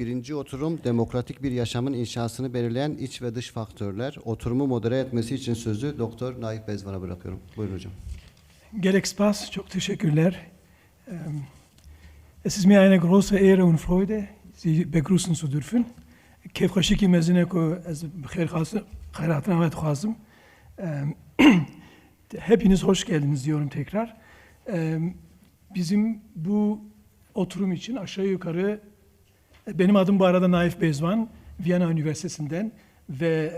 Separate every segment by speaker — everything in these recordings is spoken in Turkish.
Speaker 1: birinci oturum demokratik bir yaşamın inşasını belirleyen iç ve dış faktörler. Oturumu modere etmesi için sözü Doktor Naif Bezvan'a bırakıyorum. Buyurun hocam.
Speaker 2: Gerek Spas, çok teşekkürler. Es ist mir eine große Ehre und Freude, Sie begrüßen zu dürfen. Keyf khashiki mezine ko az khairatına ve khazım. Hepiniz hoş geldiniz diyorum tekrar. Bizim bu oturum için aşağı yukarı, benim adım bu arada Naif Bezvan, Viyana Üniversitesi'nden ve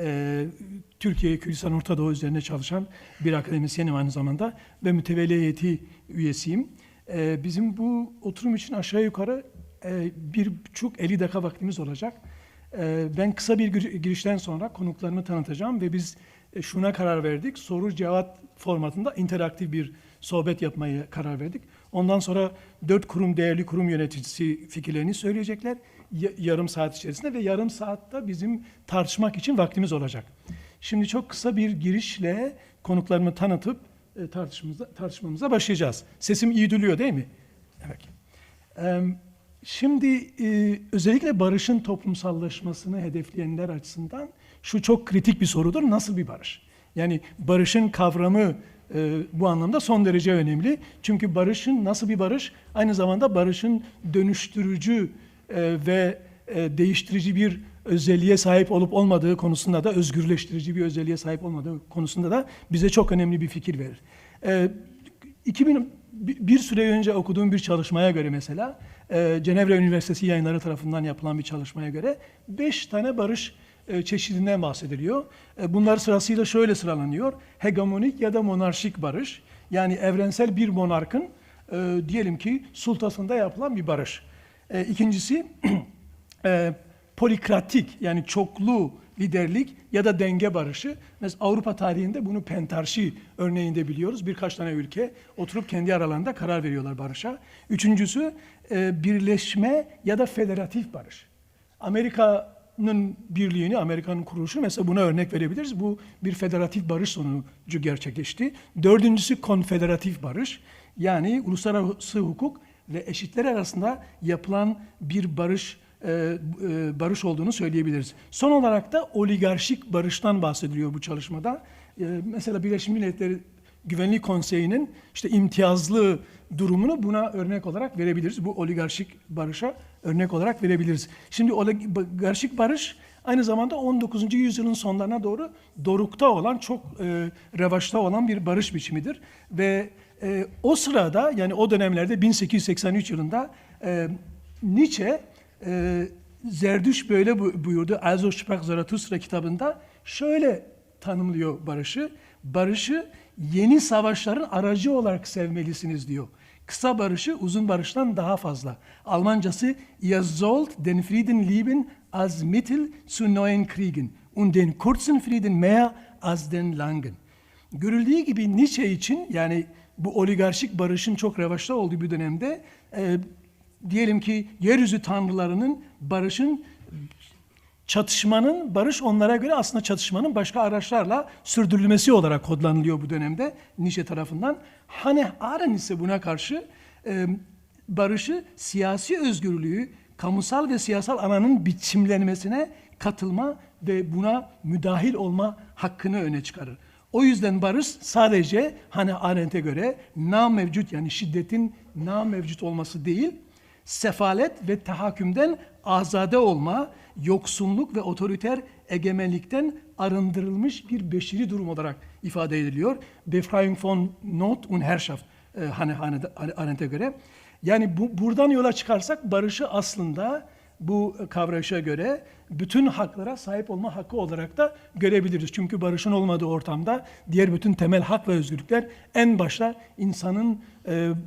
Speaker 2: Türkiye Kürdistan Orta Doğu üzerine çalışan bir akademisyenim aynı zamanda ve mütevelli heyeti üyesiyim. Bizim bu oturum için aşağı yukarı 1,5-50 dakika vaktimiz olacak. Ben kısa bir girişten sonra konuklarımı tanıtacağım ve biz şuna karar verdik. Soru cevap formatında interaktif bir sohbet yapmaya karar verdik. Ondan sonra 4 değerli kurum yöneticisi fikirlerini söyleyecekler yarım saat içerisinde ve yarım saatte bizim tartışmak için vaktimiz olacak. Şimdi çok kısa bir girişle konuklarımı tanıtıp tartışmamıza başlayacağız. Sesim iyi duyuluyor değil mi? Evet. Şimdi özellikle barışın toplumsallaşmasını hedefleyenler açısından şu çok kritik bir sorudur. Nasıl bir barış? Yani barışın kavramı bu anlamda son derece önemli. Çünkü barışın nasıl bir barış? Aynı zamanda barışın dönüştürücü ve değiştirici bir özelliğe sahip olup olmadığı konusunda da, özgürleştirici bir özelliğe sahip olmadığı konusunda da bize çok önemli bir fikir verir. Bir süre önce okuduğum bir çalışmaya göre mesela, Cenevre Üniversitesi yayınları tarafından yapılan bir çalışmaya göre 5 tane barış çeşidinden bahsediliyor. Bunlar sırasıyla şöyle sıralanıyor. Hegemonik ya da monarşik barış. Yani evrensel bir monarkın diyelim ki sultasında yapılan bir barış. İkincisi polikratik yani çoklu liderlik ya da denge barışı. Mesela Avrupa tarihinde bunu pentarşi örneğinde biliyoruz. Birkaç tane ülke oturup kendi aralarında karar veriyorlar barışa. Üçüncüsü birleşme ya da federatif barış. Amerika'nın birliğini, Amerika'nın kuruluşu mesela buna örnek verebiliriz. Bu bir federatif barış sonucu gerçekleşti. Dördüncüsü konfederatif barış. Yani uluslararası hukuk ve eşitler arasında yapılan bir barış olduğunu söyleyebiliriz. Son olarak da oligarşik barıştan bahsediliyor bu çalışmada. Mesela Birleşmiş Milletler Güvenlik Konseyi'nin işte imtiyazlı durumunu buna örnek olarak verebiliriz. Bu oligarşik barışa örnek olarak verebiliriz. Şimdi oligarşik barış aynı zamanda 19. yüzyılın sonlarına doğru dorukta olan, çok revaçta olan bir barış biçimidir. Ve o sırada, yani o dönemlerde 1883 yılında Nietzsche Zerdüşt böyle buyurdu. Also sprach Zarathustra kitabında şöyle tanımlıyor barışı. Barışı yeni savaşların aracı olarak sevmelisiniz diyor. Kısa barışı uzun barıştan daha fazla. Almancası Ihr sollt den Frieden lieben als Mittel zu neuen Kriegen und den kurzen Frieden mehr als den langen. Görüldüğü gibi Nietzsche için, yani bu oligarşik barışın çok revaçta olduğu bir dönemde diyelim ki yeryüzü tanrılarının barış onlara göre aslında çatışmanın başka araçlarla sürdürülmesi olarak kodlanılıyor bu dönemde Nietzsche tarafından. Hannah Arendt ise buna karşı barışı siyasi özgürlüğü, kamusal ve siyasal alanın biçimlenmesine katılma ve buna müdahil olma hakkını öne çıkarır. O yüzden barış sadece Hannah Arendt'e göre namevcut, yani şiddetin namevcut olması değil, sefalet ve tahakkümden azade olma, yoksunluk ve otoriter egemenlikten arındırılmış bir beşeri durum olarak ifade ediliyor. Befreiung von Not und Herrschaft Hannah Arendt'e göre. Yani buradan yola çıkarsak barışı aslında bu kavrayışa göre bütün haklara sahip olma hakkı olarak da görebiliriz. Çünkü barışın olmadığı ortamda diğer bütün temel hak ve özgürlükler, en başta insanın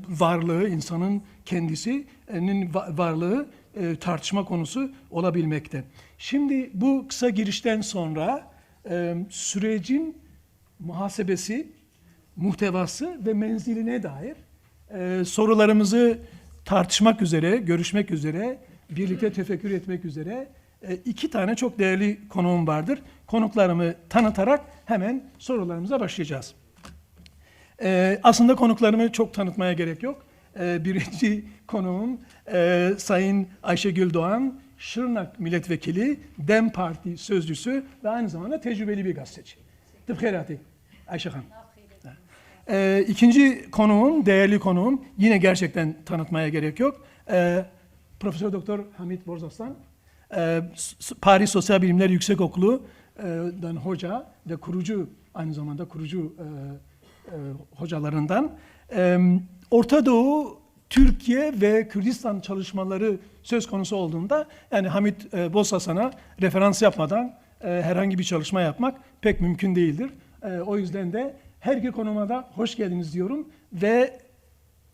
Speaker 2: varlığı, insanın kendisinin varlığı tartışma konusu olabilmekte. Şimdi bu kısa girişten sonra sürecin muhasebesi, muhtevası ve menziline dair sorularımızı tartışmak üzere, görüşmek üzere, birlikte tefekkür etmek üzere 2 tane çok değerli konuğum vardır. Konuklarımı tanıtarak hemen sorularımıza başlayacağız. Aslında konuklarımı çok tanıtmaya gerek yok. Birinci konuğum Sayın Ayşegül Doğan, Şırnak milletvekili, DEM Parti sözcüsü ve aynı zamanda tecrübeli bir gazeteci. Tıpkı Ayşe Hanım. İkinci konuğum, değerli konuğum, yine gerçekten tanıtmaya gerek yok. Profesör Doktor Hamit Borzaslan, Paris Sosyal Bilimler Yüksekokulu'dan hoca ve kurucu, aynı zamanda kurucu hocalarından. Orta Doğu, Türkiye ve Kürdistan çalışmaları söz konusu olduğunda, yani Hamit Borzaslan'a referans yapmadan herhangi bir çalışma yapmak pek mümkün değildir. O yüzden de her iki konuma da hoş geldiniz diyorum ve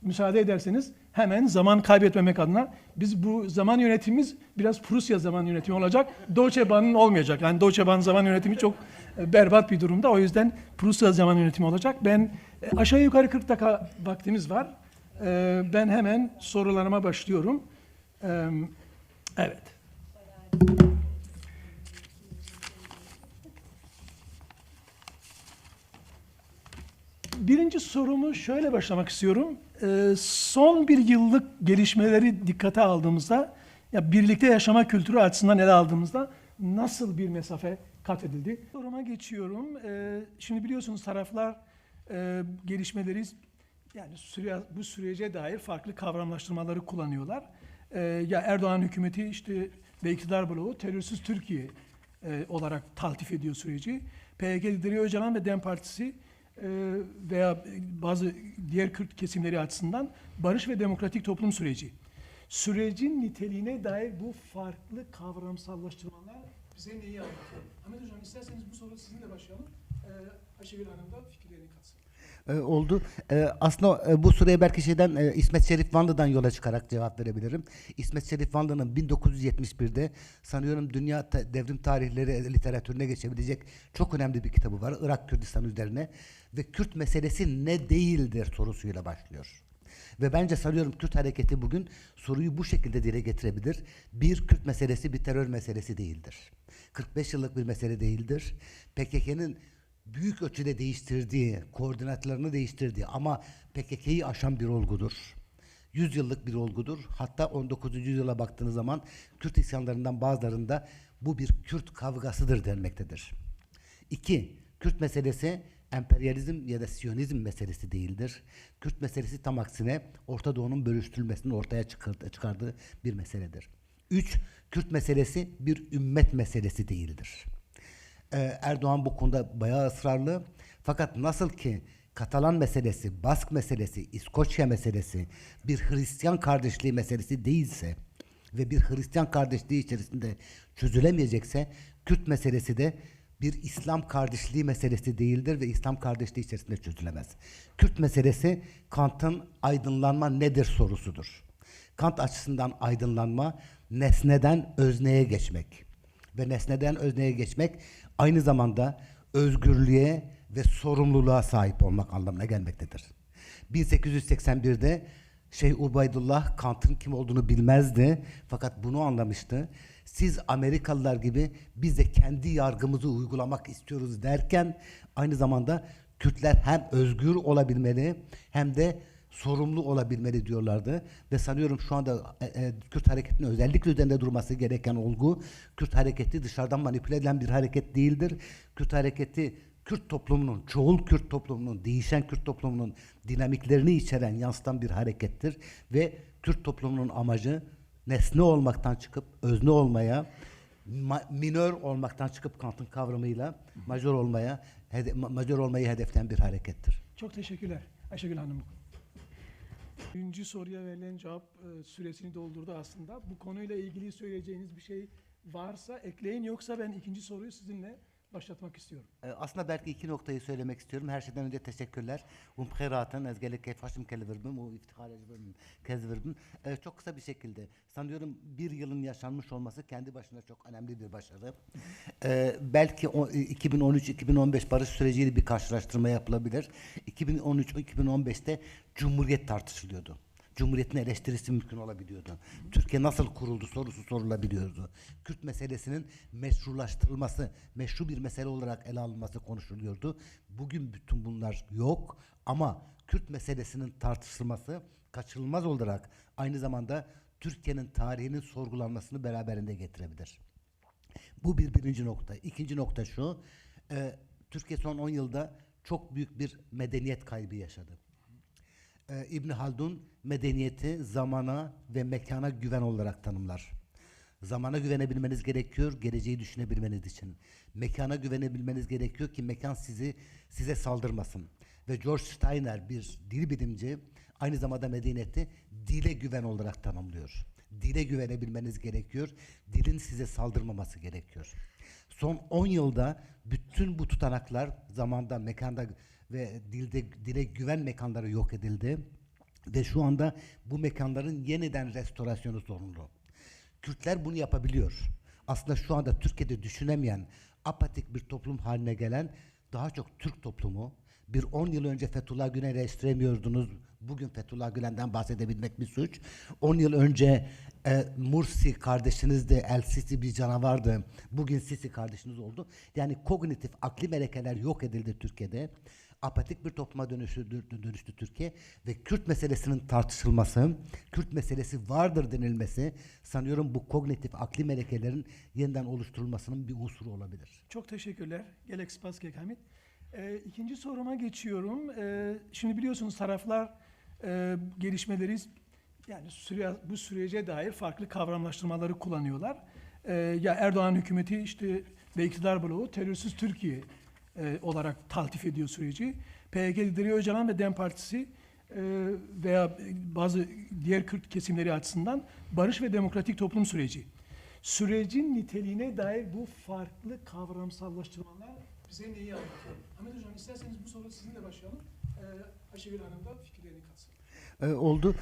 Speaker 2: müsaade ederseniz hemen zaman kaybetmemek adına biz bu zaman yönetimimiz biraz Prusya zaman yönetimi olacak. Deutsche Bahn'ın olmayacak. Yani Deutsche Bahn zaman yönetimi çok berbat bir durumda. O yüzden Prusya zaman yönetimi olacak. Ben aşağı yukarı 40 dakika vaktimiz var. Ben hemen sorularıma başlıyorum. Evet. Birinci sorumu şöyle başlamak istiyorum. Son bir yıllık gelişmeleri dikkate aldığımızda, ya birlikte yaşama kültürü açısından ele aldığımızda nasıl bir mesafe kat edildi? Soruma geçiyorum. Şimdi biliyorsunuz taraflar gelişmeleri, yani bu sürece dair farklı kavramlaştırmaları kullanıyorlar. Ya Erdoğan hükümeti işte ve iktidar bloğu terörsüz Türkiye olarak taltif ediyor süreci. PYK lideri Öcalan ve DEM Partisi veya bazı diğer Kürt kesimleri açısından barış ve demokratik toplum süreci. Sürecin niteliğine dair bu farklı kavramsallaştırmalar bize neyi anlatıyor? Ahmet Hocam, isterseniz bu soru sizinle başlayalım. Ayşegül Hanım da fikirlerini katsın.
Speaker 3: Oldu. Aslında bu soruya belki İsmet Şerif Vanlı'dan yola çıkarak cevap verebilirim. İsmet Şerif Vanlı'nın 1971'de sanıyorum dünya devrim tarihleri literatürüne geçebilecek çok önemli bir kitabı var. Irak Kürdistan üzerine ve Kürt meselesi ne değildir sorusuyla başlıyor. Ve bence sanıyorum Kürt hareketi bugün soruyu bu şekilde dile getirebilir. Bir, Kürt meselesi bir terör meselesi değildir. 45 yıllık bir mesele değildir. PKK'nın büyük ölçüde değiştirdiği, koordinatlarını değiştirdiği ama PKK'yı aşan bir olgudur. 100 yıllık bir olgudur. Hatta 19. yüzyıla baktığınız zaman Kürt isyanlarından bazılarında bu bir Kürt kavgasıdır denmektedir. 2. Kürt meselesi emperyalizm ya da Siyonizm meselesi değildir. Kürt meselesi tam aksine Orta Doğu'nun bölüştürülmesini ortaya çıkardığı bir meseledir. 3. Kürt meselesi bir ümmet meselesi değildir. Erdoğan bu konuda bayağı ısrarlı. Fakat nasıl ki Katalan meselesi, Bask meselesi, İskoçya meselesi bir Hristiyan kardeşliği meselesi değilse ve bir Hristiyan kardeşliği içerisinde çözülemeyecekse, Kürt meselesi de bir İslam kardeşliği meselesi değildir ve İslam kardeşliği içerisinde çözülemez. Kürt meselesi Kant'ın aydınlanma nedir sorusudur. Kant açısından aydınlanma nesneden özneye geçmek ve nesneden özneye geçmek aynı zamanda özgürlüğe ve sorumluluğa sahip olmak anlamına gelmektedir. 1881'de Şeyh Ubaydullah Kant'ın kim olduğunu bilmezdi fakat bunu anlamıştı. Siz Amerikalılar gibi biz de kendi yargımızı uygulamak istiyoruz derken aynı zamanda Kürtler hem özgür olabilmeli hem de sorumlu olabilmeli diyorlardı ve sanıyorum şu anda Kürt hareketinin özellikle üzerinde durması gereken olgu, Kürt hareketi dışarıdan manipüle edilen bir hareket değildir. Kürt hareketi Kürt toplumunun, çoğul Kürt toplumunun, değişen Kürt toplumunun dinamiklerini içeren, yansıtan bir harekettir ve Kürt toplumunun amacı nesne olmaktan çıkıp özne olmaya, minör olmaktan çıkıp Kant'ın kavramıyla majör olmayı hedefleyen bir harekettir.
Speaker 2: Çok teşekkürler Ayşegül Hanım. Birinci soruya verilen cevap süresini doldurdu aslında. Bu konuyla ilgili söyleyeceğiniz bir şey varsa ekleyin, yoksa ben ikinci soruyu sizinle başlatmak istiyorum.
Speaker 3: Aslında belki iki noktayı söylemek istiyorum. Her şeyden önce teşekkürler. Umkhiraten ezgele keyfaşım kelevirbim, o iftihar kezvirbim. Çok kısa bir şekilde sanıyorum bir yılın yaşanmış olması kendi başına çok önemli bir başarı. Belki 2013-2015 barış süreciyle bir karşılaştırma yapılabilir. 2013-2015'te Cumhuriyet tartışılıyordu. Cumhuriyetin eleştirisi mümkün olabiliyordu. Türkiye nasıl kuruldu sorusu sorulabiliyordu. Kürt meselesinin meşrulaştırılması, meşru bir mesele olarak ele alınması konuşuluyordu. Bugün bütün bunlar yok ama Kürt meselesinin tartışılması kaçınılmaz olarak aynı zamanda Türkiye'nin tarihinin sorgulanmasını beraberinde getirebilir. Bu birinci nokta. İkinci nokta şu, Türkiye son 10 yılda çok büyük bir medeniyet kaybı yaşadı. İbn Haldun medeniyeti zamana ve mekana güven olarak tanımlar. Zamana güvenebilmeniz gerekiyor, geleceği düşünebilmeniz için. Mekana güvenebilmeniz gerekiyor ki mekan size saldırmasın. Ve George Steiner, bir dil bilimci, aynı zamanda medeniyeti dile güven olarak tanımlıyor. Dile güvenebilmeniz gerekiyor, dilin size saldırmaması gerekiyor. Son 10 yılda bütün bu tutanaklar zamanda, mekanda ve dile güven mekanları yok edildi. Ve şu anda bu mekanların yeniden restorasyonu zorunlu. Kürtler bunu yapabiliyor. Aslında şu anda Türkiye'de düşünemeyen, apatik bir toplum haline gelen daha çok Türk toplumu. Bir 10 yıl önce Fethullah Gülen'i eleştiremiyordunuz. Bugün Fethullah Gülen'den bahsedebilmek bir suç. 10 yıl önce Mursi kardeşiniz de El Sisi bir canavardı. Bugün Sisi kardeşiniz oldu. Yani kognitif, akli melekeler yok edildi Türkiye'de. Apatik bir topluma dönüştü Türkiye ve Kürt meselesinin tartışılması, Kürt meselesi vardır denilmesi sanıyorum bu kognitif akli melekelerin yeniden oluşturulmasının bir unsuru olabilir.
Speaker 2: Çok teşekkürler. Gelek Spaskek Hamit. İkinci soruma geçiyorum. Şimdi biliyorsunuz taraflar gelişmeleri, yani bu sürece dair farklı kavramlaştırmaları kullanıyorlar. Ya Erdoğan hükümeti işte ve iktidar bloğu terörsüz Türkiye olarak taltif ediyor süreci. PKK lideri Öcalan ve DEM Partisi veya bazı diğer Kürt kesimleri açısından barış ve demokratik toplum süreci. Sürecin niteliğine dair bu farklı kavramsallaştırmalar bize neyi anlatıyor? Ahmet Hocam, isterseniz bu soru sizinle başlayalım. Ayşegül Hanım da fikirlerini katsın.
Speaker 3: Oldu.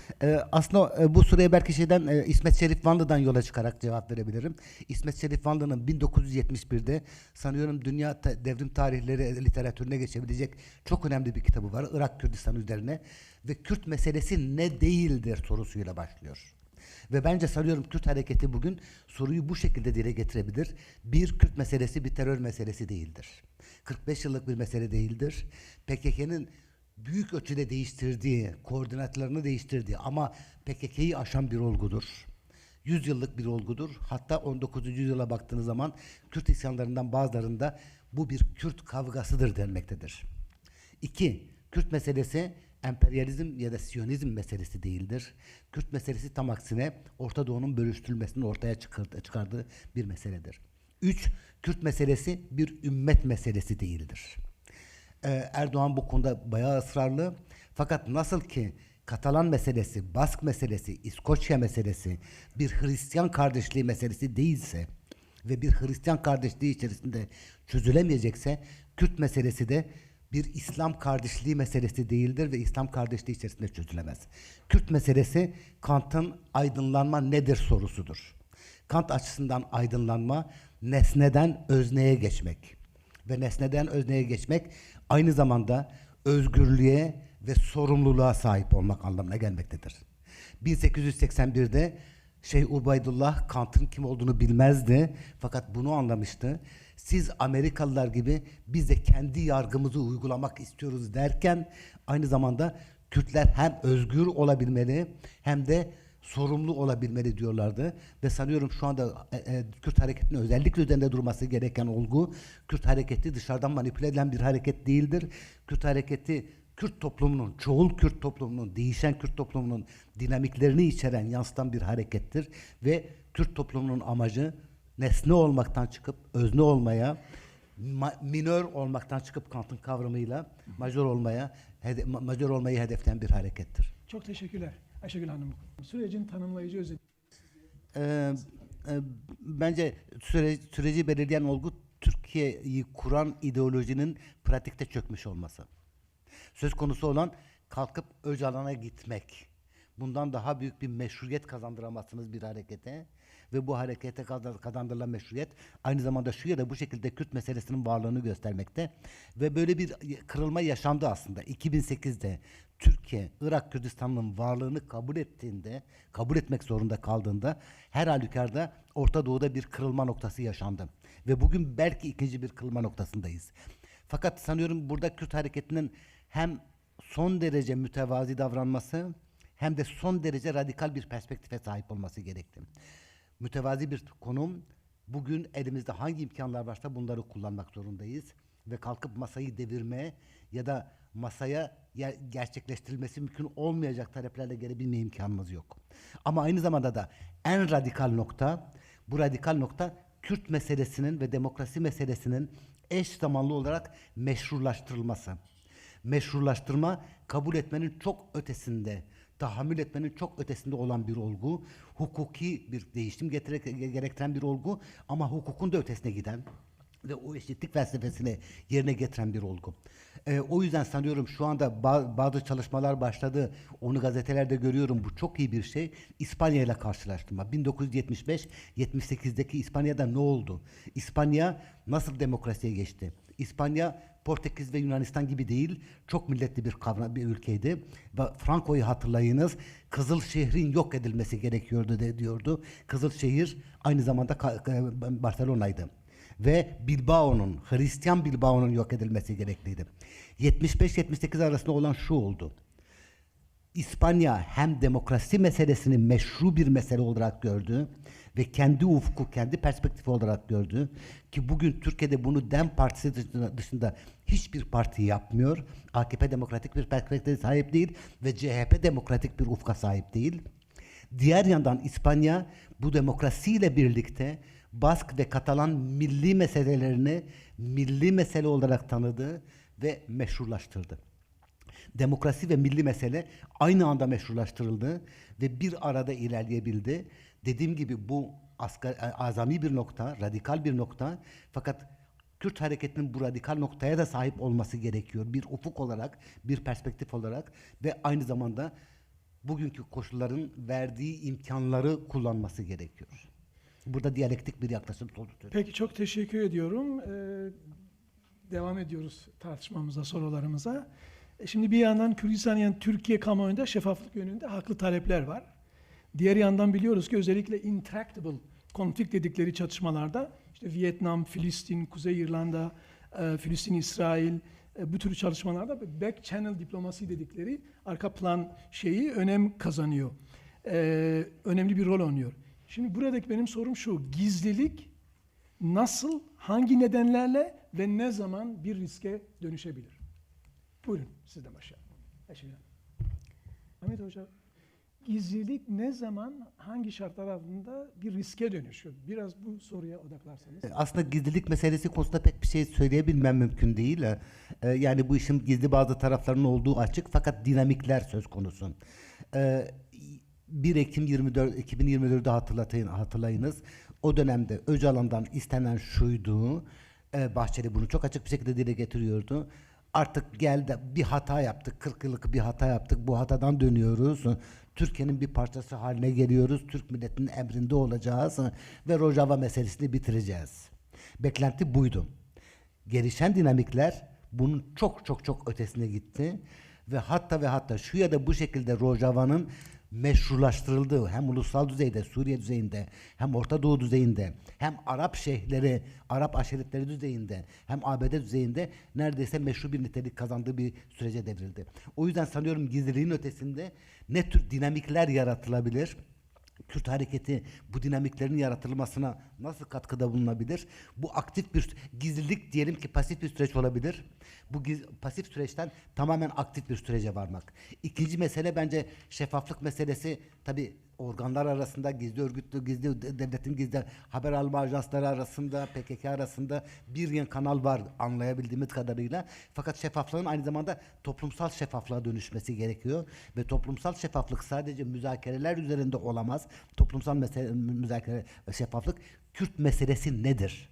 Speaker 3: Aslında bu soruya belki İsmet Şerif Vanlı'dan yola çıkarak cevap verebilirim. İsmet Şerif Vanlı'nın 1971'de sanıyorum dünya devrim tarihleri literatürüne geçebilecek çok önemli bir kitabı var. Irak Kürdistan üzerine ve Kürt meselesi ne değildir sorusuyla başlıyor. Ve bence sanıyorum Kürt hareketi bugün soruyu bu şekilde dile getirebilir. Bir, Kürt meselesi bir terör meselesi değildir. 45 yıllık bir mesele değildir. PKK'nın büyük ölçüde değiştirdiği, koordinatlarını değiştirdiği ama PKK'yı aşan bir olgudur. 100 yıllık bir olgudur. Hatta 19. yüzyıla baktığınız zaman Kürt isyanlarından bazılarında bu bir Kürt kavgasıdır denmektedir. 2. Kürt meselesi emperyalizm ya da Siyonizm meselesi değildir. Kürt meselesi tam aksine Orta Doğu'nun bölüştürülmesini ortaya çıkardığı bir meseledir. 3. Kürt meselesi bir ümmet meselesi değildir. Erdoğan bu konuda bayağı ısrarlı. Fakat nasıl ki Katalan meselesi, Bask meselesi, İskoçya meselesi bir Hristiyan kardeşliği meselesi değilse ve bir Hristiyan kardeşliği içerisinde çözülemeyecekse Kürt meselesi de bir İslam kardeşliği meselesi değildir ve İslam kardeşliği içerisinde çözülemez. Kürt meselesi Kant'ın aydınlanma nedir sorusudur. Kant açısından aydınlanma nesneden özneye geçmek ve nesneden özneye geçmek aynı zamanda özgürlüğe ve sorumluluğa sahip olmak anlamına gelmektedir. 1881'de Şeyh Ubaydullah Kant'ın kim olduğunu bilmezdi fakat bunu anlamıştı. Siz Amerikalılar gibi biz de kendi yargımızı uygulamak istiyoruz derken aynı zamanda Kürtler hem özgür olabilmeli hem de sorumlu olabilmeli diyorlardı. Ve sanıyorum şu anda Kürt hareketinin özellikle üzerinde durması gereken olgu, Kürt hareketi dışarıdan manipüle edilen bir hareket değildir. Kürt hareketi Kürt toplumunun, çoğul Kürt toplumunun, değişen Kürt toplumunun dinamiklerini içeren, yansıtan bir harekettir. Ve Kürt toplumunun amacı nesne olmaktan çıkıp özne olmaya, minör olmaktan çıkıp Kant'ın kavramıyla majör olmayı hedefleyen bir harekettir.
Speaker 2: Çok teşekkürler Ayşegül Hanım. Sürecin tanımlayıcı özeti.
Speaker 3: Bence süreci belirleyen olgu Türkiye'yi kuran ideolojinin pratikte çökmüş olması. Söz konusu olan kalkıp Öcalan'a gitmek. Bundan daha büyük bir meşruiyet kazandıramazsınız bir harekete ve bu harekete kazandırılan meşruiyet aynı zamanda şu ya da bu şekilde Kürt meselesinin varlığını göstermekte ve böyle bir kırılma yaşandı aslında. 2008'de Türkiye, Irak Kürdistan'ın varlığını kabul etmek zorunda kaldığında her halükarda Orta Doğu'da bir kırılma noktası yaşandı. Ve bugün belki ikinci bir kırılma noktasındayız. Fakat sanıyorum burada Kürt hareketinin hem son derece mütevazi davranması hem de son derece radikal bir perspektife sahip olması gerekti. Mütevazi bir konum. Bugün elimizde hangi imkanlar varsa bunları kullanmak zorundayız ve kalkıp masayı devirme ya da masaya gerçekleştirilmesi mümkün olmayacak taleplerle gelebilme imkanımız yok. Ama aynı zamanda da en radikal nokta, bu radikal nokta Kürt meselesinin ve demokrasi meselesinin eş zamanlı olarak meşrulaştırılması. Meşrulaştırma, kabul etmenin çok ötesinde, tahammül etmenin çok ötesinde olan bir olgu, hukuki bir değişim gerektiren bir olgu ama hukukun da ötesine giden ve o eşitlik felsefesini yerine getiren bir olgu. O yüzden sanıyorum şu anda bazı çalışmalar başladı. Onu gazetelerde görüyorum. Bu çok iyi bir şey. İspanya ile karşılaştırma. 1975-78'deki İspanya'da ne oldu? İspanya nasıl demokrasiye geçti? İspanya Portekiz ve Yunanistan gibi değil, çok milletli bir ülkeydi. Ve Franco'yu hatırlayınız, Kızılşehir'in yok edilmesi gerekiyordu diyordu. Kızılşehir aynı zamanda Barcelona'ydı. Ve Bilbao'nun, Hristiyan Bilbao'nun yok edilmesi gerekliydi. 75-78 arasında olan şu oldu. İspanya hem demokrasi meselesini meşru bir mesele olarak gördü ve kendi ufku, kendi perspektifi olarak gördü ki bugün Türkiye'de bunu DEM Partisi dışında hiçbir parti yapmıyor. AKP demokratik bir perspektife sahip değil ve CHP demokratik bir ufka sahip değil. Diğer yandan İspanya bu demokrasiyle birlikte Bask ve Katalan milli meselelerini milli mesele olarak tanıdı ve meşrulaştırdı. Demokrasi ve milli mesele aynı anda meşrulaştırıldı ve bir arada ilerleyebildi. Dediğim gibi bu azami bir nokta, radikal bir nokta. Fakat Kürt hareketinin bu radikal noktaya da sahip olması gerekiyor. Bir ufuk olarak, bir perspektif olarak ve aynı zamanda bugünkü koşulların verdiği imkanları kullanması gerekiyor. Burada diyalektik bir yaklaşım oluşturuyor.
Speaker 2: Peki çok teşekkür ediyorum. Devam ediyoruz tartışmamıza, sorularımıza. Şimdi bir yandan Kürdistan yani Türkiye kamuoyunda şeffaflık yönünde haklı talepler var. Diğer yandan biliyoruz ki özellikle intractable konflikt dedikleri çatışmalarda işte Vietnam, Filistin, Kuzey İrlanda, Filistin, İsrail bu tür çalışmalarda back channel diplomasi dedikleri arka plan şeyi önem kazanıyor. Önemli bir rol oynuyor. Şimdi buradaki benim sorum şu, gizlilik nasıl, hangi nedenlerle ve ne zaman bir riske dönüşebilir? Buyurun, sizden başlayalım. Ahmet Hoca, gizlilik ne zaman, hangi şartlar altında bir riske dönüşüyor? Biraz bu soruya odaklarsanız.
Speaker 3: Aslında gizlilik meselesi konusunda pek bir şey söyleyebilmem mümkün değil. Yani bu işin gizli bazı taraflarının olduğu açık fakat dinamikler söz konusu. 1 Ekim 2024'de hatırlayınız. O dönemde Öcalan'dan istenen şuydu. Bahçeli bunu çok açık bir şekilde dile getiriyordu. Artık geldi bir hata yaptık, 40 yıllık bir hata yaptık. Bu hatadan dönüyoruz. Türkiye'nin bir parçası haline geliyoruz. Türk milletinin emrinde olacağız ve Rojava meselesini bitireceğiz. Beklenti buydu. Gelişen dinamikler bunun çok ötesine gitti ve hatta şu ya da bu şekilde Rojava'nın meşrulaştırıldığı hem ulusal düzeyde, Suriye düzeyinde, hem Orta Doğu düzeyinde, hem Arap şeyhleri, Arap aşiretleri düzeyinde, hem ABD düzeyinde neredeyse meşru bir nitelik kazandığı bir sürece devrildi. O yüzden sanıyorum gizliliğin ötesinde ne tür dinamikler yaratılabilir? Kürt hareketi bu dinamiklerin yaratılmasına nasıl katkıda bulunabilir? Bu aktif bir gizlilik diyelim ki pasif bir süreç olabilir. Bu pasif süreçten tamamen aktif bir sürece varmak. İkinci mesele bence şeffaflık meselesi. Tabii organlar arasında, gizli örgütlü, gizli devletin gizli haber alma ajansları arasında, PKK arasında bir yan kanal var anlayabildiğimiz kadarıyla. Fakat şeffaflığın aynı zamanda toplumsal şeffaflığa dönüşmesi gerekiyor. Ve toplumsal şeffaflık sadece müzakereler üzerinde olamaz. Toplumsal müzakere şeffaflık. Kürt meselesi nedir?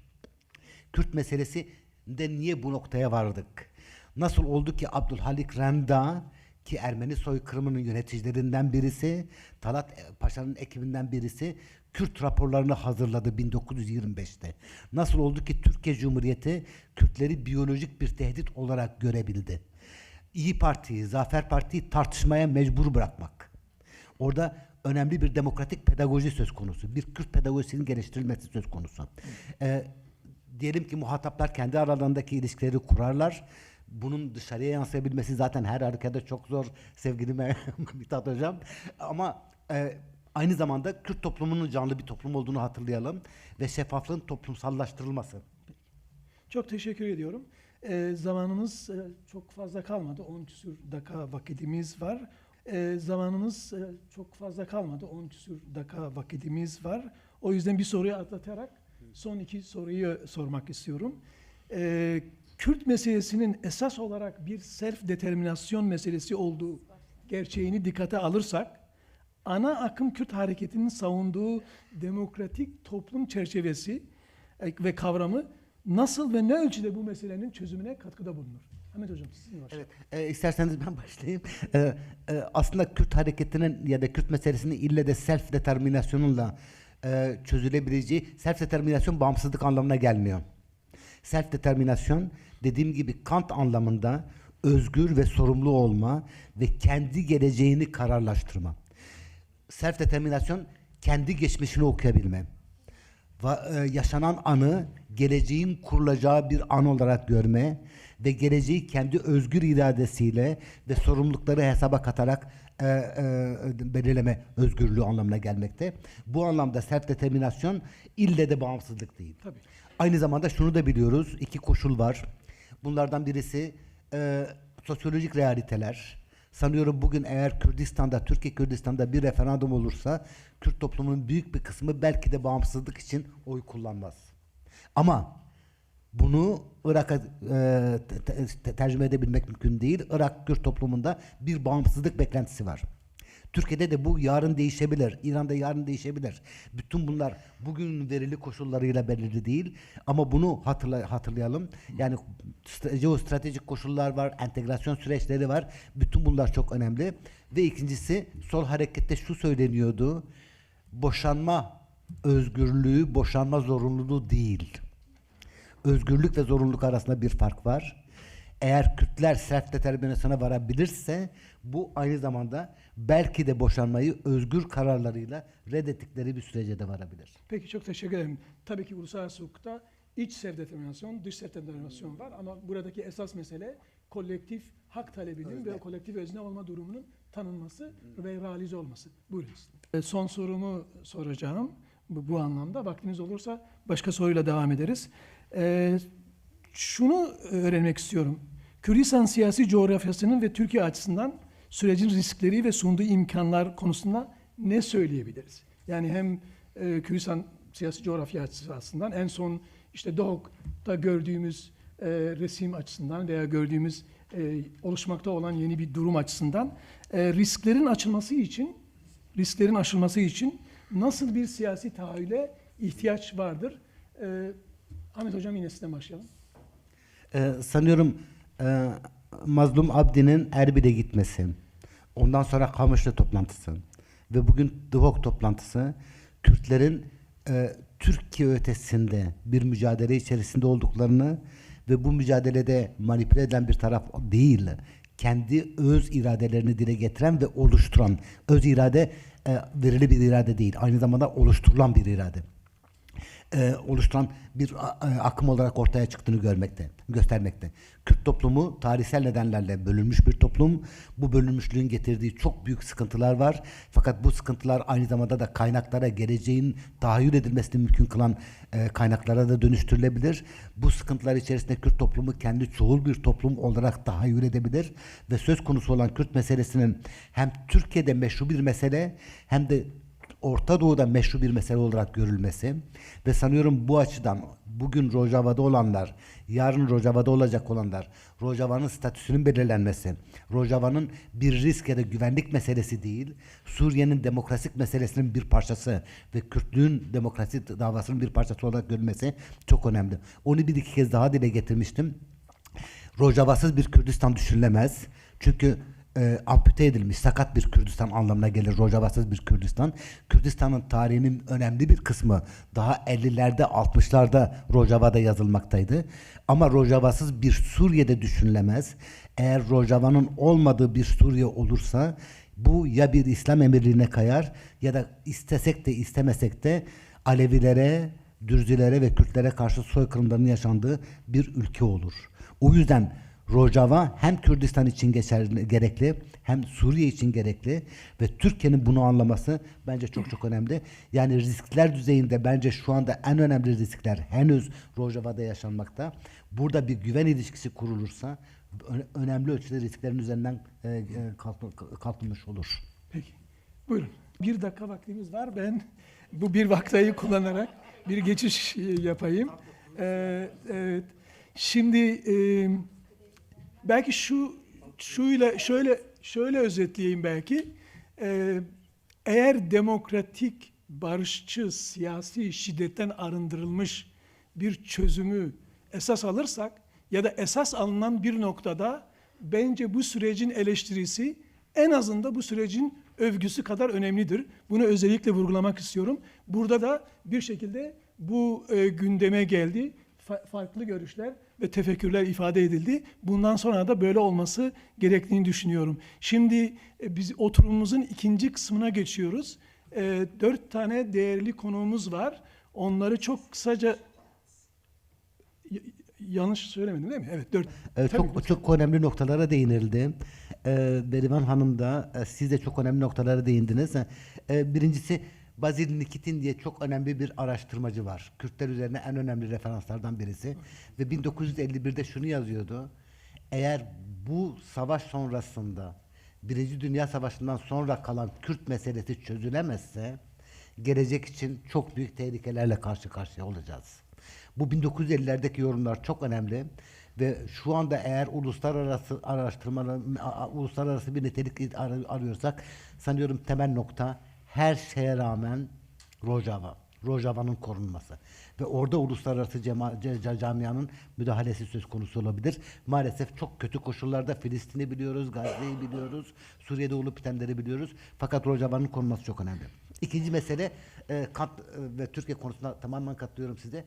Speaker 3: Kürt meselesi de niye bu noktaya vardık? Nasıl oldu ki Abdülhalik Renda ki Ermeni soykırımının yöneticilerinden birisi, Talat Paşa'nın ekibinden birisi Kürt raporlarını hazırladı 1925'te. Nasıl oldu ki Türkiye Cumhuriyeti Kürtleri biyolojik bir tehdit olarak görebildi? İyi Parti'yi, Zafer Parti'yi tartışmaya mecbur bırakmak. Orada önemli bir demokratik pedagoji söz konusu. Bir Kürt pedagojisinin geliştirilmesi söz konusu. Diyelim ki muhataplar kendi aralarındaki ilişkileri kurarlar bunun dışarıya yansıyabilmesi zaten her harekette çok zor sevgili Mithat Hocam. Ama aynı zamanda Kürt toplumunun canlı bir toplum olduğunu hatırlayalım ve şeffaflığın toplumsallaştırılması.
Speaker 2: Çok teşekkür ediyorum. Zamanımız çok fazla kalmadı. 10 küsur dakika vakitimiz var. Zamanımız çok fazla kalmadı. 10 küsur dakika vakitimiz var. O yüzden bir soruyu atlatarak son 2 soruyu sormak istiyorum. Kürt meselesinin esas olarak bir self determinasyon meselesi olduğu gerçeğini dikkate alırsak, ana akım Kürt hareketinin savunduğu demokratik toplum çerçevesi ve kavramı nasıl ve ne ölçüde bu meselenin çözümüne katkıda bulunur? Ahmet Hocam sizin var.
Speaker 3: Evet, isterseniz ben başlayayım. Aslında Kürt hareketinin ya da Kürt meselesinin ille de self determinasyonunla çözülebileceği, self determinasyon bağımsızlık anlamına gelmiyor. Self determinasyon dediğim gibi Kant anlamında özgür ve sorumlu olma ve kendi geleceğini kararlaştırma. Self determinasyon kendi geçmişini okuyabilme. Yaşanan anı geleceğin kurulacağı bir an olarak görme ve geleceği kendi özgür iradesiyle ve sorumlulukları hesaba katarak belirleme özgürlüğü anlamına gelmekte. Bu anlamda self determinasyon ille de bağımsızlık değil.
Speaker 2: Tabii.
Speaker 3: Aynı zamanda şunu da biliyoruz. 2 koşul var. Bunlardan birisi sosyolojik realiteler. Sanıyorum bugün eğer Kürdistan'da, Türkiye Kürdistan'da bir referandum olursa Kürt toplumunun büyük bir kısmı belki de bağımsızlık için oy kullanmaz. Ama bunu Irak'a tercüme edebilmek mümkün değil. Irak Kürt toplumunda bir bağımsızlık beklentisi var. Türkiye'de de bu yarın değişebilir. İran'da yarın değişebilir. Bütün bunlar bugün verili koşullarıyla belirli değil. Ama bunu hatırlayalım. Yani jeostratejik koşullar var, entegrasyon süreçleri var. Bütün bunlar çok önemli. Ve ikincisi sol harekette şu söyleniyordu. Boşanma özgürlüğü, boşanma zorunluluğu değil. Özgürlük ve zorunluluk arasında bir fark var. Eğer Kürtler self determinasyona varabilirse bu aynı zamanda belki de boşanmayı özgür kararlarıyla reddettikleri bir sürece de varabilir.
Speaker 2: Peki çok teşekkür ederim. Tabii ki uluslararası hukukta iç self determinasyon, dış self determinasyon var ama buradaki esas mesele kolektif hak talebinin ve kolektif özne olma durumunun tanınması ve realize olması. Buyurun. Son sorumu soracağım bu anlamda. Vaktiniz olursa başka soruyla devam ederiz. Şunu öğrenmek istiyorum. Kürdistan siyasi coğrafyasının ve Türkiye açısından sürecin riskleri ve sunduğu imkanlar konusunda ne söyleyebiliriz? Yani hem Kürdistan siyasi coğrafya açısından en son işte DOHOK'ta gördüğümüz resim açısından veya gördüğümüz oluşmakta olan yeni bir durum açısından risklerin aşılması için nasıl bir siyasi tahayyüle ihtiyaç vardır? Ahmet Hocam yine sizden başlayalım.
Speaker 3: Sanıyorum Mazlum Abdi'nin Erbil'e gitmesi, ondan sonra Kamışlı toplantısı ve bugün DOHOK toplantısı Kürtlerin Türkiye ötesinde bir mücadele içerisinde olduklarını ve bu mücadelede manipüle edilen bir taraf değil, kendi öz iradelerini dile getiren ve oluşturan, öz irade verili bir irade değil, aynı zamanda oluşturulan bir irade. Oluşturan bir akım olarak ortaya çıktığını göstermekte. Kürt toplumu tarihsel nedenlerle bölünmüş bir toplum. Bu bölünmüşlüğün getirdiği çok büyük sıkıntılar var. Fakat bu sıkıntılar aynı zamanda da kaynaklara, geleceğin tahayyül edilmesini mümkün kılan kaynaklara da dönüştürülebilir. Bu sıkıntılar içerisinde Kürt toplumu kendi çoğul bir toplum olarak tahayyül edebilir ve söz konusu olan Kürt meselesinin hem Türkiye'de meşru bir mesele hem de Orta Doğu'da meşru bir mesele olarak görülmesi ve sanıyorum bu açıdan bugün Rojava'da olanlar, yarın Rojava'da olacak olanlar, Rojava'nın statüsünün belirlenmesi, Rojava'nın bir risk ya da güvenlik meselesi değil, Suriye'nin demokratik meselesinin bir parçası ve Kürtlüğün demokrasi davasının bir parçası olarak görülmesi çok önemli. Onu bir iki kez daha dile getirmiştim. Rojava'sız bir Kürdistan düşünülemez. Çünkü ampute edilmiş, sakat bir Kürdistan anlamına gelir Rojava'sız bir Kürdistan. Kürdistan'ın tarihinin önemli bir kısmı daha 50'lerde 60'larda Rojava'da yazılmaktaydı. Ama Rojava'sız bir Suriye'de düşünülemez. Eğer Rojava'nın olmadığı bir Suriye olursa bu ya bir İslam emirliğine kayar ya da istesek de istemesek de Alevilere, Dürzilere ve Kürtlere karşı soykırımların yaşandığı bir ülke olur. O yüzden Rojava hem Kürdistan için gerekli, hem Suriye için gerekli ve Türkiye'nin bunu anlaması bence çok çok önemli. Yani riskler düzeyinde bence şu anda en önemli riskler henüz Rojava'da yaşanmakta. Burada bir güven ilişkisi kurulursa önemli ölçüde risklerin üzerinden kalkılmış olur.
Speaker 2: Peki. Buyurun. 1 dakika vaktimiz var. Ben bu bir vakayı kullanarak bir geçiş yapayım. Evet. Şimdi belki şöyle özetleyeyim belki. Eğer demokratik, barışçı, siyasi şiddetten arındırılmış bir çözümü esas alırsak ya da esas alınan bir noktada bence bu sürecin eleştirisi en azından bu sürecin övgüsü kadar önemlidir. Bunu özellikle vurgulamak istiyorum. Burada da bir şekilde bu gündeme geldi. Farklı görüşler ve tefekkürler ifade edildi. Bundan sonra da böyle olması gerektiğini düşünüyorum. Şimdi biz oturumumuzun ikinci kısmına geçiyoruz. 4 tane değerli konuğumuz var. Onları çok kısaca yanlış söylemedim değil mi? Evet, 4.
Speaker 3: Çok önemli noktalara değinildi. Berivan Hanım da siz de çok önemli noktalara değindiniz. Birincisi Bazil Nikitin diye çok önemli bir araştırmacı var. Kürtler üzerine en önemli referanslardan birisi. Ve 1951'de şunu yazıyordu. Eğer bu savaş sonrasında Birinci Dünya Savaşı'ndan sonra kalan Kürt meselesi çözülemezse gelecek için çok büyük tehlikelerle karşı karşıya olacağız. Bu 1950'lerdeki yorumlar çok önemli ve şu anda eğer uluslararası araştırmalar, uluslararası bir nitelik arıyorsak sanıyorum temel nokta her şeye rağmen Rojava'nın korunması ve orada uluslararası camianın müdahalesi söz konusu olabilir. Maalesef çok kötü koşullarda Filistin'i biliyoruz, Gazze'yi biliyoruz, Suriye'de olup bitenleri biliyoruz. Fakat Rojava'nın korunması çok önemli. İkinci mesele ve Türkiye konusunda tamamen katılıyorum size.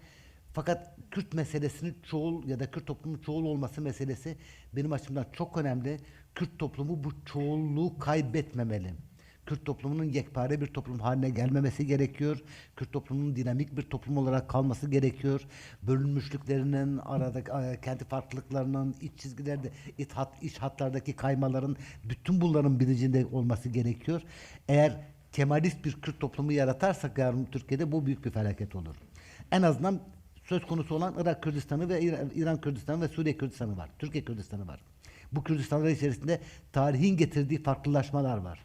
Speaker 3: Fakat Kürt meselesinin çoğul ya da Kürt toplumunun çoğul olması meselesi benim açımdan çok önemli. Kürt toplumu bu çoğulluğu kaybetmemeli. Kürt toplumunun yekpare bir toplum haline gelmemesi gerekiyor. Kürt toplumunun dinamik bir toplum olarak kalması gerekiyor. Bölünmüşlüklerinin, kendi farklılıklarının, iç çizgilerde, iç hatlardaki kaymaların, bütün bunların bilincinde olması gerekiyor. Eğer Kemalist bir Kürt toplumu yaratarsak yarın Türkiye'de bu büyük bir felaket olur. En azından söz konusu olan Irak Kürdistanı ve İran Kürdistanı ve Suriye Kürdistanı var. Türkiye Kürdistanı var. Bu Kürdistanlar içerisinde tarihin getirdiği farklılaşmalar var.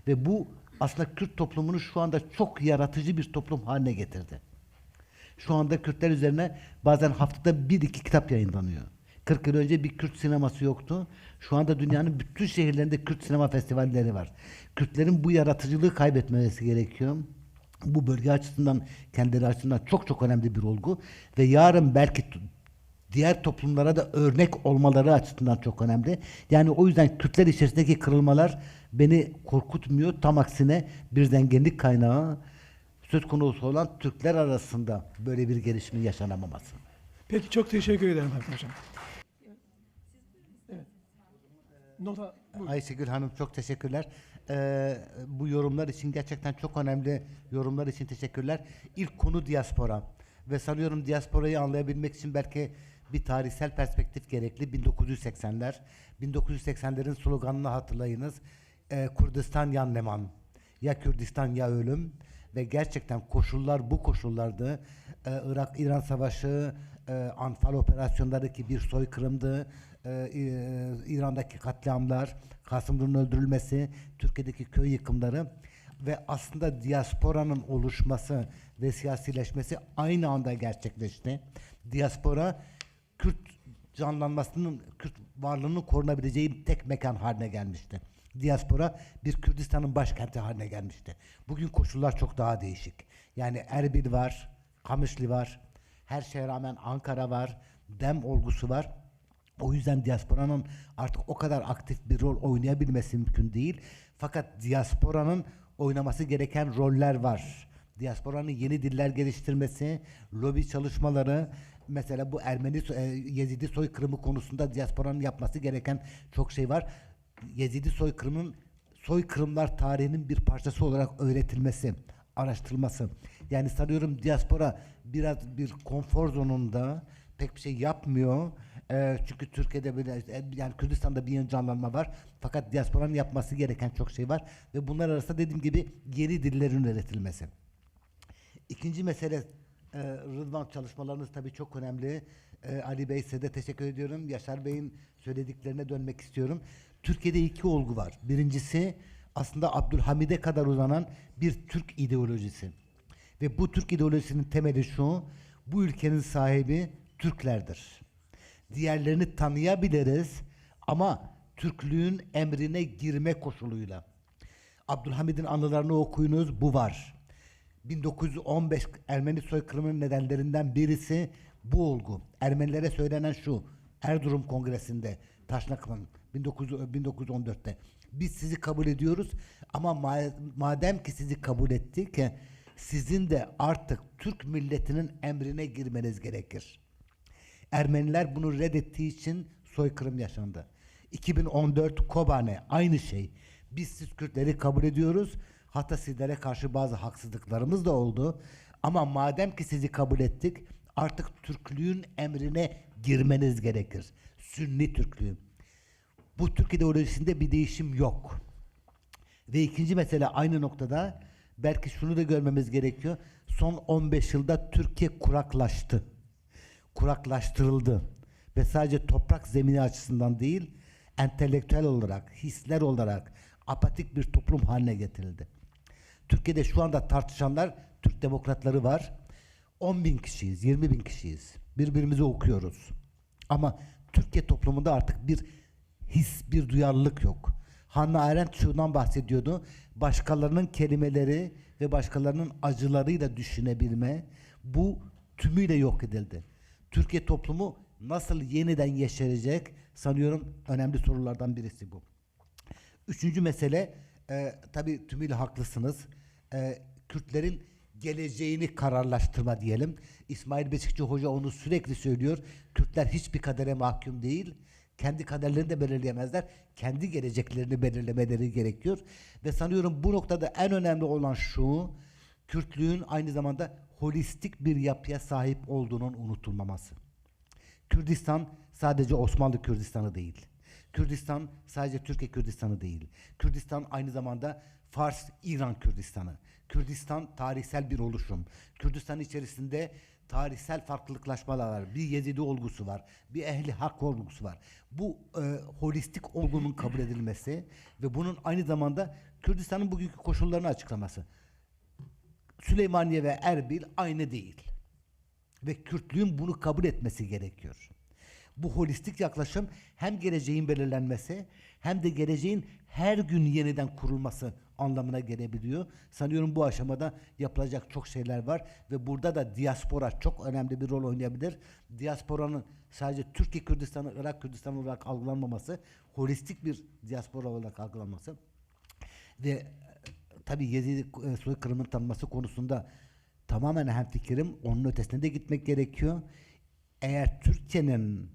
Speaker 3: Ve bu aslında Kürt toplumunu şu anda çok yaratıcı bir toplum haline getirdi. Şu anda Kürtler üzerine bazen haftada 1-2 kitap yayınlanıyor. 40 yıl önce bir Kürt sineması yoktu. Şu anda dünyanın bütün şehirlerinde Kürt sinema festivalleri var. Kürtlerin bu yaratıcılığı kaybetmesi gerekiyor. Bu bölge açısından, kendileri açısından çok çok önemli bir olgu. Ve yarın belki diğer toplumlara da örnek olmaları açısından çok önemli. Yani o yüzden Kürtler içerisindeki kırılmalar beni korkutmuyor. Tam aksine bir zenginlik kaynağı söz konusu olan Türkler arasında böyle bir gelişimin yaşanamaması.
Speaker 2: Peki çok teşekkür ederim Hakan Hocam. Evet. Nota,
Speaker 3: Ayşegül Hanım çok teşekkürler. Bu yorumlar için gerçekten çok önemli yorumlar için teşekkürler. İlk konu diaspora ve sanıyorum diasporayı anlayabilmek için belki bir tarihsel perspektif gerekli. 1980'ler. 1980'lerin sloganını hatırlayınız. Kurdistan yan neman. Ya Kürdistan ya ölüm. Ve gerçekten koşullar bu koşullardı. Irak-İran Savaşı, Anfal operasyonlarındaki bir soykırımdı. İran'daki katliamlar, Kasım Nur'un öldürülmesi, Türkiye'deki köy yıkımları ve aslında diasporanın oluşması ve siyasileşmesi aynı anda gerçekleşti. Diaspora Kürt canlanmasının, Kürt varlığının korunabileceği tek mekan haline gelmişti. Diaspora bir Kürdistan'ın başkenti haline gelmişti. Bugün koşullar çok daha değişik. Yani Erbil var, Kamışlı var, her şeye rağmen Ankara var, Dem olgusu var. O yüzden diasporanın artık o kadar aktif bir rol oynayabilmesi mümkün değil. Fakat diasporanın oynaması gereken roller var. Diasporanın yeni diller geliştirmesi, lobi çalışmaları, mesela bu Yezidi soykırımı konusunda diasporanın yapması gereken çok şey var. Yezidi soykırımlar tarihinin bir parçası olarak öğretilmesi, araştırılması. Yani sanıyorum diaspora biraz bir konfor zonunda pek bir şey yapmıyor. Çünkü Türkiye'de böyle yani Kürdistan'da bir canlanma var. Fakat diasporanın yapması gereken çok şey var ve bunlar arasında dediğim gibi yeni dillerin üretilmesi. İkinci mesele Rıdvan, çalışmalarınız tabii çok önemli. Ali Bey, size de teşekkür ediyorum. Yaşar Bey'in söylediklerine dönmek istiyorum. Türkiye'de iki olgu var. Birincisi aslında Abdülhamid'e kadar uzanan bir Türk ideolojisi. Ve bu Türk ideolojisinin temeli şu: bu ülkenin sahibi Türklerdir. Diğerlerini tanıyabiliriz ama Türklüğün emrine girme koşuluyla. Abdülhamid'in anılarını okuyunuz, bu var. 1915 Ermeni soykırımının nedenlerinden birisi bu olgu. Ermenilere söylenen şu: Erzurum Kongresi'nde, Taşnak'ın 1914'te biz sizi kabul ediyoruz ama madem ki sizi kabul ettik, sizin de artık Türk milletinin emrine girmeniz gerekir. Ermeniler bunu reddettiği için soykırım yaşandı. 2014 Kobane aynı şey. Biz siz Kürtleri kabul ediyoruz. Hatta sizlere karşı bazı haksızlıklarımız da oldu. Ama madem ki sizi kabul ettik, artık Türklüğün emrine girmeniz gerekir. Sünni Türklüğü. Bu Türk ideolojisinde bir değişim yok. Ve ikinci mesele aynı noktada, belki şunu da görmemiz gerekiyor. Son 15 yılda Türkiye kuraklaştı. Kuraklaştırıldı. Ve sadece toprak zemini açısından değil, entelektüel olarak, hisler olarak apatik bir toplum haline getirildi. Türkiye'de şu anda tartışanlar, Türk demokratları var. 10.000 kişiyiz, 20.000 kişiyiz. Birbirimizi okuyoruz. Ama Türkiye toplumunda artık bir his, bir duyarlılık yok. Hannah Arendt şundan bahsediyordu: başkalarının kelimeleri ve başkalarının acılarıyla düşünebilme, bu tümüyle yok edildi. Türkiye toplumu nasıl yeniden yeşerecek? Sanıyorum önemli sorulardan birisi bu. Üçüncü mesele, tabii tümüyle haklısınız. Kürtlerin geleceğini kararlaştırma diyelim. İsmail Beşikçi Hoca onu sürekli söylüyor. Kürtler hiçbir kadere mahkum değil. Kendi kaderlerini de belirleyemezler. Kendi geleceklerini belirlemeleri gerekiyor. Ve sanıyorum bu noktada en önemli olan şu: Kürtlüğün aynı zamanda holistik bir yapıya sahip olduğunun unutulmaması. Kürdistan sadece Osmanlı Kürdistan'ı değil. Kürdistan sadece Türkiye Kürdistan'ı değil. Kürdistan aynı zamanda Fars-İran Kürdistan'ı. Kürdistan tarihsel bir oluşum. Kürdistan içerisinde tarihsel farklılıklaşmalar var. Bir Yezidi olgusu var. Bir ehli hak olgusu var. Bu holistik olgunun kabul edilmesi ve bunun aynı zamanda Kürdistan'ın bugünkü koşullarını açıklaması. Süleymaniye ve Erbil aynı değil. Ve Kürtlüğün bunu kabul etmesi gerekiyor. Bu holistik yaklaşım hem geleceğin belirlenmesi hem de geleceğin her gün yeniden kurulması anlamına gelebiliyor. Sanıyorum bu aşamada yapılacak çok şeyler var ve burada da diaspora çok önemli bir rol oynayabilir. Diasporanın sadece Türkiye Kürdistanı, Irak Kürdistanı olarak algılanmaması, holistik bir diaspora olarak algılanması ve tabii Yezidi soykırımın tanınması konusunda tamamen hemfikirim. Onun ötesine de gitmek gerekiyor. Eğer Türkiye'nin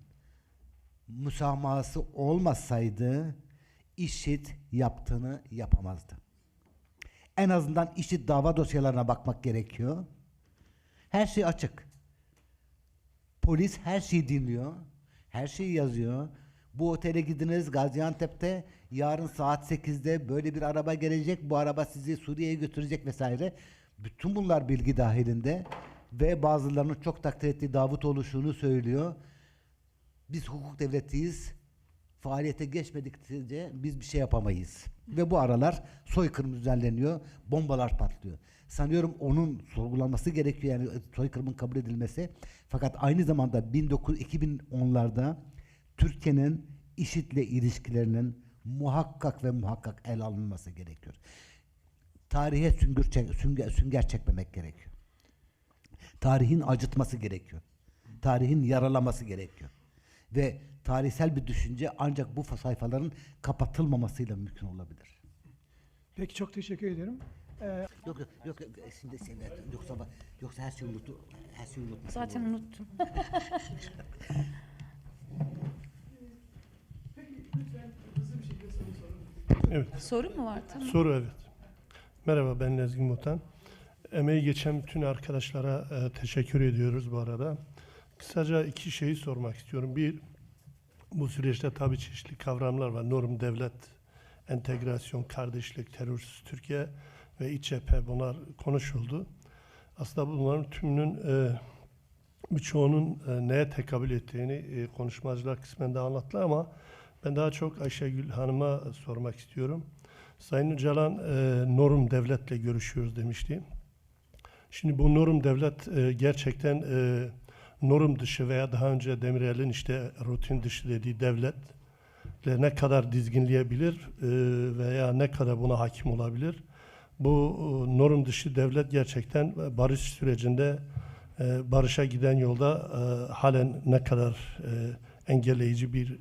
Speaker 3: müsamahası olmasaydı IŞİD yaptığını yapamazdı. En azından IŞİD dava dosyalarına bakmak gerekiyor. Her şey açık. Polis her şeyi dinliyor. Her şeyi yazıyor. Bu otele gidiniz Gaziantep'te, yarın saat 8'de böyle bir araba gelecek. Bu araba sizi Suriye'ye götürecek vesaire. Bütün bunlar bilgi dahilinde ve bazılarının çok takdir ettiği Davutoğlu şunu söylüyor: biz hukuk devletiyiz. Faaliyete geçmedikçe biz bir şey yapamayız. Ve bu aralar soykırım düzenleniyor, bombalar patlıyor. Sanıyorum onun sorgulanması gerekiyor, yani soykırımın kabul edilmesi. Fakat aynı zamanda 2010'larda Türkiye'nin IŞİD'le ilişkilerinin muhakkak ve muhakkak ele alınması gerekiyor. Tarihe sünger çekmemek gerekiyor. Tarihin acıtması gerekiyor. Tarihin yaralaması gerekiyor. Ve tarihsel bir düşünce ancak bu sayfaların kapatılmamasıyla mümkün olabilir.
Speaker 2: Peki, çok teşekkür ederim.
Speaker 3: Yok şimdi yoksa her şeyi unuttum. Her şeyi unuttum.
Speaker 4: Zaten unuttum.
Speaker 5: Evet.
Speaker 4: Soru mu var? Tamam.
Speaker 5: Soru, evet. Merhaba, ben Nezgin Mutan. Emeği geçen bütün arkadaşlara teşekkür ediyoruz bu arada. Kısaca iki şeyi sormak istiyorum. Bir, Bu süreçte tabii çeşitli kavramlar var. Norm, devlet, entegrasyon, kardeşlik, terörsüz Türkiye ve iç cephe, bunlar konuşuldu. Aslında bunların tümünün birçoğunun neye tekabül ettiğini konuşmacılar kısmen de anlattılar ama ben daha çok Ayşegül Hanım'a sormak istiyorum. Sayın Öcalan norm devletle görüşüyoruz demişti. Şimdi bu norm devlet gerçekten norm dışı veya daha önce Demirel'in işte rutin dışı dediği devletle ne kadar dizginleyebilir veya ne kadar buna hakim olabilir? Bu norm dışı devlet gerçekten barış sürecinde barışa giden yolda halen ne kadar engelleyici bir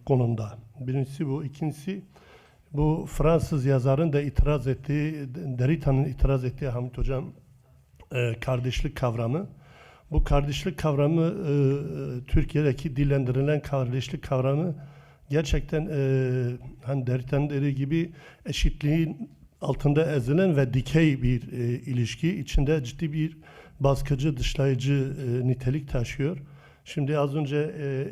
Speaker 5: konumda. Birincisi bu. İkincisi bu Fransız yazarın da itiraz ettiği, Derrida'nın itiraz ettiği Hamit Hocam kardeşlik kavramı. Bu kardeşlik kavramı Türkiye'deki dillendirilen kardeşlik kavramı gerçekten hani Derrida'nın dediği gibi eşitliğin altında ezilen ve dikey bir ilişki, içinde ciddi bir baskıcı, dışlayıcı nitelik taşıyor. Şimdi az önce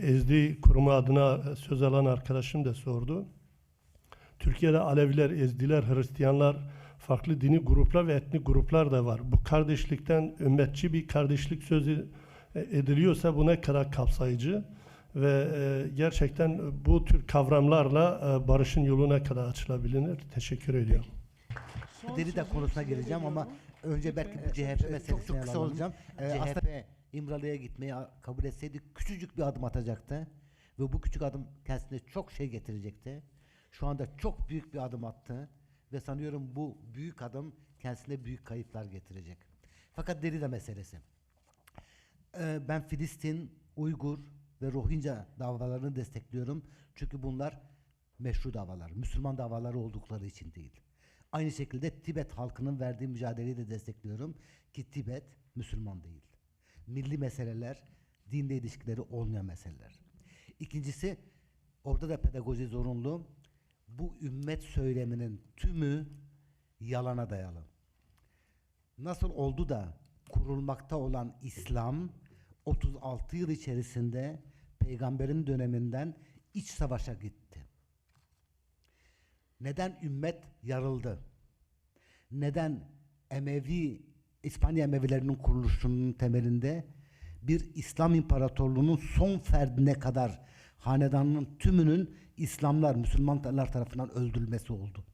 Speaker 5: Ezdi Kurumu adına söz alan arkadaşım da sordu. Türkiye'de Aleviler, Ezdiler, Hristiyanlar, farklı dini gruplar ve etnik gruplar da var. Bu kardeşlikten ümmetçi bir kardeşlik sözü ediliyorsa bu ne kadar kapsayıcı ve gerçekten bu tür kavramlarla barışın yolu ne kadar açılabilir? Teşekkür ediyorum.
Speaker 3: Derrida konusuna geleceğim ama önce belki bu CHP meselesine çok kısa olacağım. CHP İmralı'ya gitmeyi kabul etseydi küçücük bir adım atacaktı ve bu küçük adım kendisine çok şey getirecekti. Şu anda çok büyük bir adım attı ve sanıyorum bu büyük adım kendisine büyük kayıplar getirecek. Fakat Derrida meselesi. Ben Filistin, Uygur ve Rohingya davalarını destekliyorum. Çünkü bunlar meşru davalar, Müslüman davaları oldukları için değil. Aynı şekilde Tibet halkının verdiği mücadeleyi de destekliyorum ki Tibet Müslüman değil. Milli meseleler, dinle ilişkileri olmayan meseleler. İkincisi, orada da pedagoji zorunlu. Bu ümmet söyleminin tümü yalana dayalı. Nasıl oldu da kurulmakta olan İslam 36 yıl içerisinde peygamberin döneminden iç savaşa gitti? Neden ümmet yarıldı? Neden İspanya Emevilerinin kuruluşunun temelinde bir İslam İmparatorluğu'nun son ferdine kadar hanedanının tümünün Müslümanlar tarafından öldürülmesi oldu?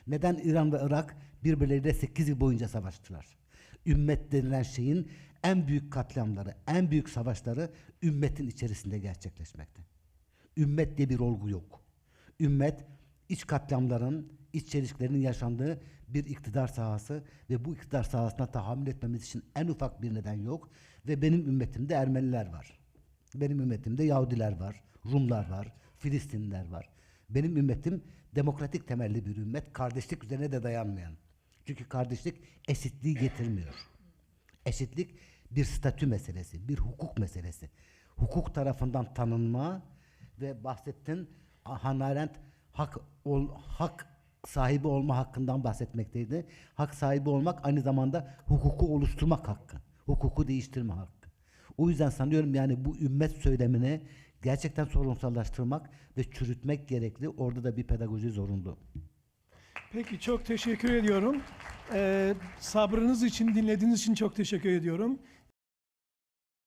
Speaker 3: Neden İran ve Irak birbirleriyle 8 yıl boyunca savaştılar? Ümmet denilen şeyin en büyük katliamları, en büyük savaşları ümmetin içerisinde gerçekleşmekte. Ümmet diye bir olgu yok. Ümmet, iç katliamların, iç çelişkilerin yaşandığı bir iktidar sahası ve bu iktidar sahasına tahammül etmemiz için en ufak bir neden yok ve benim ümmetimde Ermeniler var. Benim ümmetimde Yahudiler var, Rumlar var, Filistinliler var. Benim ümmetim demokratik temelli bir ümmet, kardeşlik üzerine de dayanmayan. Çünkü kardeşlik eşitliği getirmiyor. Eşitlik bir statü meselesi, bir hukuk meselesi. Hukuk tarafından tanınma ve bahsettin Hannah Arendt hak sahibi olma hakkından bahsetmekteydi. Hak sahibi olmak aynı zamanda hukuku oluşturmak hakkı. Hukuku değiştirme hakkı. O yüzden sanıyorum yani bu ümmet söylemini gerçekten sorunsallaştırmak ve çürütmek gerekli. Orada da bir pedagoji zorunlu.
Speaker 2: Peki çok teşekkür ediyorum. Sabrınız için, dinlediğiniz için çok teşekkür ediyorum.